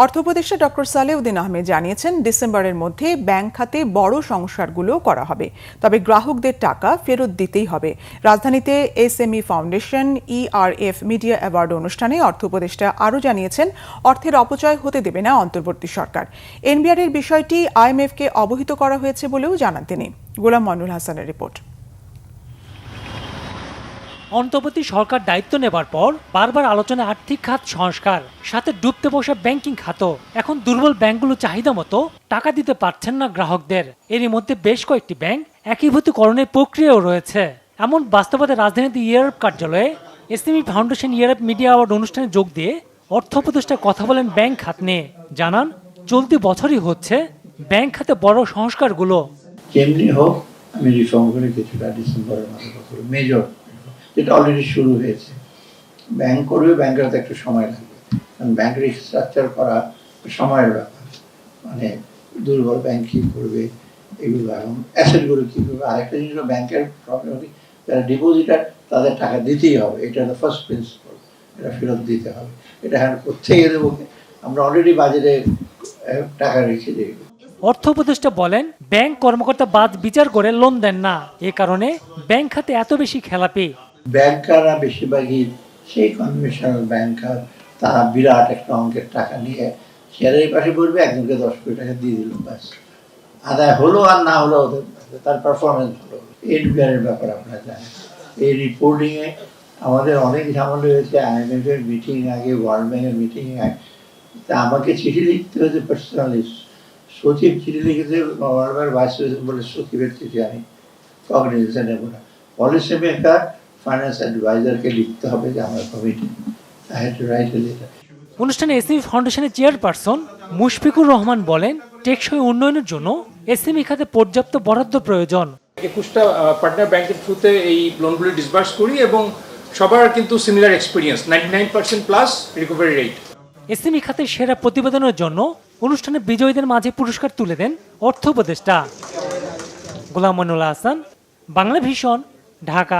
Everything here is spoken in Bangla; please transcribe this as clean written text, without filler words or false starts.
অর্থ উপদেষ্টা ডক্টর সালেউদ্দিন আহমেদ জানিয়েছেন, ডিসেম্বরের মধ্যে ব্যাংক খাতে বড় সংস্কারগুলো করা হবে, তবে গ্রাহকদের টাকা ফেরত দিতেই হবে। রাজধানীতে SME foundation ERF media award অনুষ্ঠানে অর্থ উপদেষ্টা আরও জানিয়েছেন, অর্থের অপচয় হতে দেবে না অন্তর্বর্তী সরকার। এনবিআর এর বিষয়টি IMF-কে অবহিত করা হয়েছে বলেও জানান তিনি। গোলাম মইনুল হাসানের রিপোর্ট। অন্তর্বর্তী সরকার দায়িত্ব নেবার পর বারবার আলোচনা আর্থিক খাত সংস্কার, সাথে ডুবতে বসা ব্যাংকিং খাতও। এখন দুর্বল ব্যাংকগুলো চাহিদা মতো টাকা দিতে পারছেন না গ্রাহকদের। এরই মধ্যে বেশ কয়েকটি ব্যাংক একীভূতকরণের প্রক্রিয়াও রয়েছে। এমন বাস্তবতা রাজধানীতে ERF কার্যালয়ে SME foundation ERF media award অনুষ্ঠানে যোগ দিয়ে অর্থ উপদেষ্টা কথা বলেন ব্যাংক খাত নিয়ে। জানান, চলতি বছরই হচ্ছে ব্যাংক খাতে বড় সংস্কারগুলো। যেমনি হোক আমি রিফর্ম করে কিছুটা ডিসেম্বরের মাসে মেজর যেটা অলরেডি শুরু হয়েছে। ব্যাংক করবে, ব্যাংকের তো একটু সময় লাগবে, কারণ ব্যাংক রিস্ট্রাকচার করা সময়ের ব্যাপার। মানে দুর্বল ব্যাংক কী করবে এগুলো, এবং অ্যাসেটগুলো কী করবে। আরেকটা জিনিস হলো ব্যাংকের প্রবলেম হচ্ছে যারা ডিপোজিটার তাদের টাকা দিতেই হবে, এটা হলো ফার্স্ট প্রিন্সিপাল, এটা ফেরত দিতে হবে। এটা এখন কোথেকে দেবো? আমরা অলরেডি বাজেটে টাকা রেখে দিই। অর্থ উপদেষ্টা বলেন, ব্যাংক কর্মকর্তা বাদ বিচার করে লোন দেন না, এ কারণে ব্যাংক খাতে এত বেশি খেলাপি। ব্যাংকাররা বেশিরভাগই সেই কনভেনশনাল ব্যাংকার, তারা বিরাট একটা অঙ্কের টাকা নিয়ে শেয়ারের পাশে বলবে, একজনকে 10 কোটি টাকা দিয়ে দিল, ব্যাস আদায় হলো। আর না হলো তার পারফরমেন্স হলো। এনবিআর এর ব্যাপার আপনারা জানেন, এই রিপোর্টিংয়ে আমাদের অনেক ঝামেলা হয়েছে। IMF এর মিটিং আগে, ওয়ার্ল্ড ব্যাংকের মিটিং আগে, তা আমাকে চিঠি লিখতে হয়েছে পার্সোনালি। সচিব চিঠি লিখেছে, ওয়ার্ল্ড ব্যাংকের ভাইস প্রেসিডেন্ট বলে সচিবের চিঠি আমি কগনিজেন্সে নেব না। পলিসি মেকার, ফাইন্যান্স অ্যাডভাইজারকে লিখতে হবে যে আমার কমিটি অনুষ্ঠানে এসএমই ফাউন্ডেশনের চেয়ারপারসন মুশফিকুর রহমান বলেন, টেকসই উন্নয়নের জন্য এসএমই খাতে পর্যাপ্ত বরাদ্দ প্রয়োজন। 21টা পার্টনার ব্যাংকের থ্রুতে এই লোনগুলি ডিসবার্স করি এবং সবার কিন্তু similar experience, 99% plus recovery rate. SME খাতের সেরা প্রতিবেদনের জন্য অনুষ্ঠানে বিজয়ীদের মাঝে পুরস্কার তুলে দেন অর্থ উপদেষ্টা। গোলাম মইনুল হাসান, বাংলা ভিশন, ঢাকা।